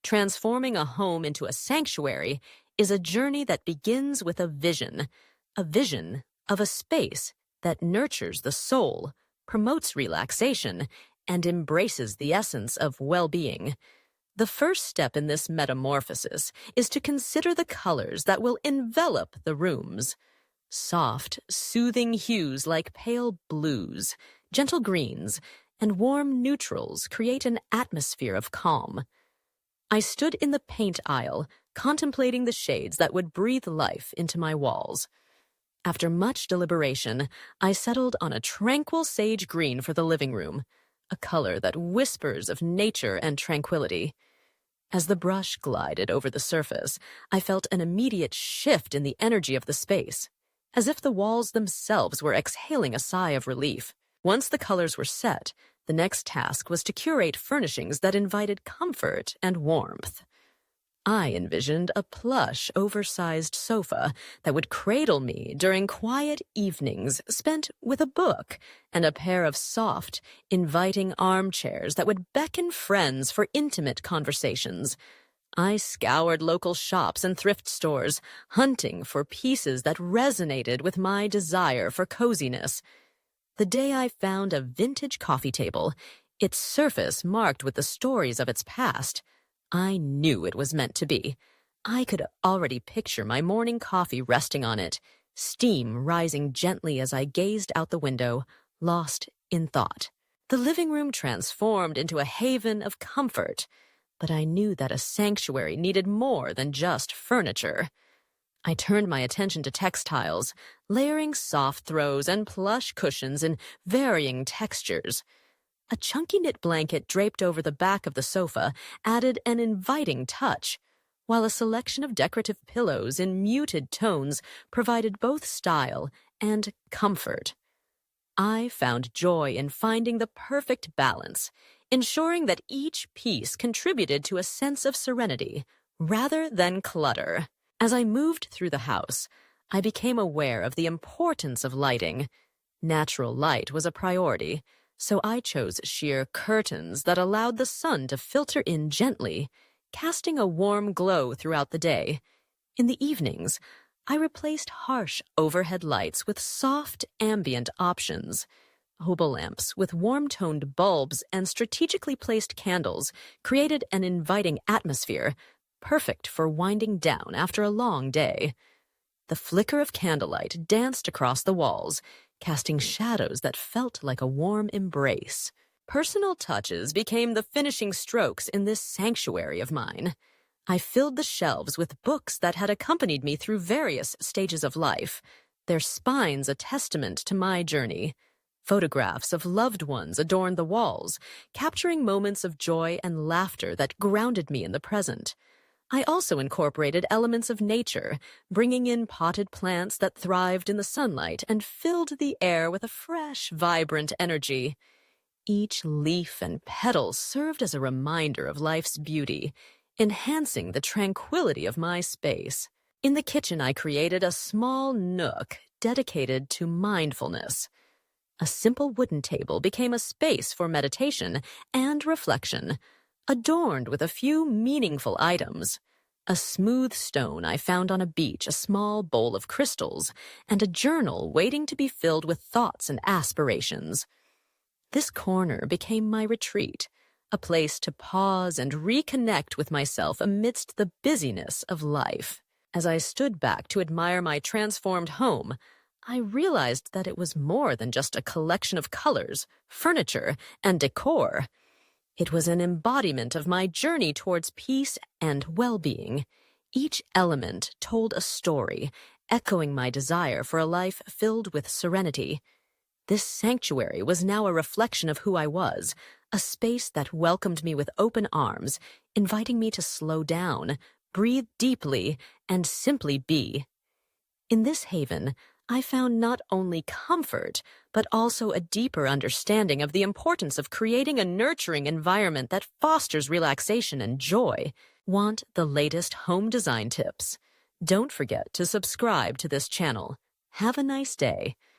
Transforming a home into a sanctuary is a journey that begins with a vision of a space that nurtures the soul, promotes relaxation, and embraces the essence of well-being. The first step in this metamorphosis is to consider the colors that will envelop the rooms. Soft, soothing hues like pale blues, gentle greens, and warm neutrals create an atmosphere of calm. I stood in the paint aisle, contemplating the shades that would breathe life into my walls. After much deliberation, I settled on a tranquil sage green for the living room, a color that whispers of nature and tranquility. As the brush glided over the surface, I felt an immediate shift in the energy of the space, as if the walls themselves were exhaling a sigh of relief. Once the colors were set, the next task was to curate furnishings that invited comfort and warmth. I envisioned a plush, oversized sofa that would cradle me during quiet evenings spent with a book, and a pair of soft, inviting armchairs that would beckon friends for intimate conversations. I scoured local shops and thrift stores, hunting for pieces that resonated with my desire for coziness. The day I found a vintage coffee table, its surface marked with the stories of its past, I knew it was meant to be. I could already picture my morning coffee resting on it, steam rising gently as I gazed out the window, lost in thought. The living room transformed into a haven of comfort, but I knew that a sanctuary needed more than just furniture. I turned my attention to textiles, layering soft throws and plush cushions in varying textures. A chunky knit blanket draped over the back of the sofa added an inviting touch, while a selection of decorative pillows in muted tones provided both style and comfort. I found joy in finding the perfect balance, ensuring that each piece contributed to a sense of serenity rather than clutter. As I moved through the house, I became aware of the importance of lighting. Natural light was a priority, so I chose sheer curtains that allowed the sun to filter in gently, casting a warm glow throughout the day. In the evenings, I replaced harsh overhead lights with soft ambient options. Hobo lamps with warm-toned bulbs and strategically placed candles created an inviting atmosphere, perfect for winding down after a long day. The flicker of candlelight danced across the walls, casting shadows that felt like a warm embrace. Personal touches became the finishing strokes in this sanctuary of mine. I filled the shelves with books that had accompanied me through various stages of life, their spines a testament to my journey. Photographs of loved ones adorned the walls, capturing moments of joy and laughter that grounded me in the present. I also incorporated elements of nature, bringing in potted plants that thrived in the sunlight and filled the air with a fresh, vibrant energy. Each leaf and petal served as a reminder of life's beauty, enhancing the tranquility of my space. In the kitchen, I created a small nook dedicated to mindfulness. A simple wooden table became a space for meditation and reflection, adorned with a few meaningful items. A smooth stone I found on a beach, a small bowl of crystals, and a journal waiting to be filled with thoughts and aspirations. This corner became my retreat, a place to pause and reconnect with myself amidst the busyness of life. As I stood back to admire my transformed home, I realized that it was more than just a collection of colors, furniture, and decor. It was an embodiment of my journey towards peace and well-being. Each element told a story, echoing my desire for a life filled with serenity. This sanctuary was now a reflection of who I was, a space that welcomed me with open arms, inviting me to slow down, breathe deeply, and simply be. In this haven, I found not only comfort, but also a deeper understanding of the importance of creating a nurturing environment that fosters relaxation and joy. Want the latest home design tips? Don't forget to subscribe to this channel. Have a nice day.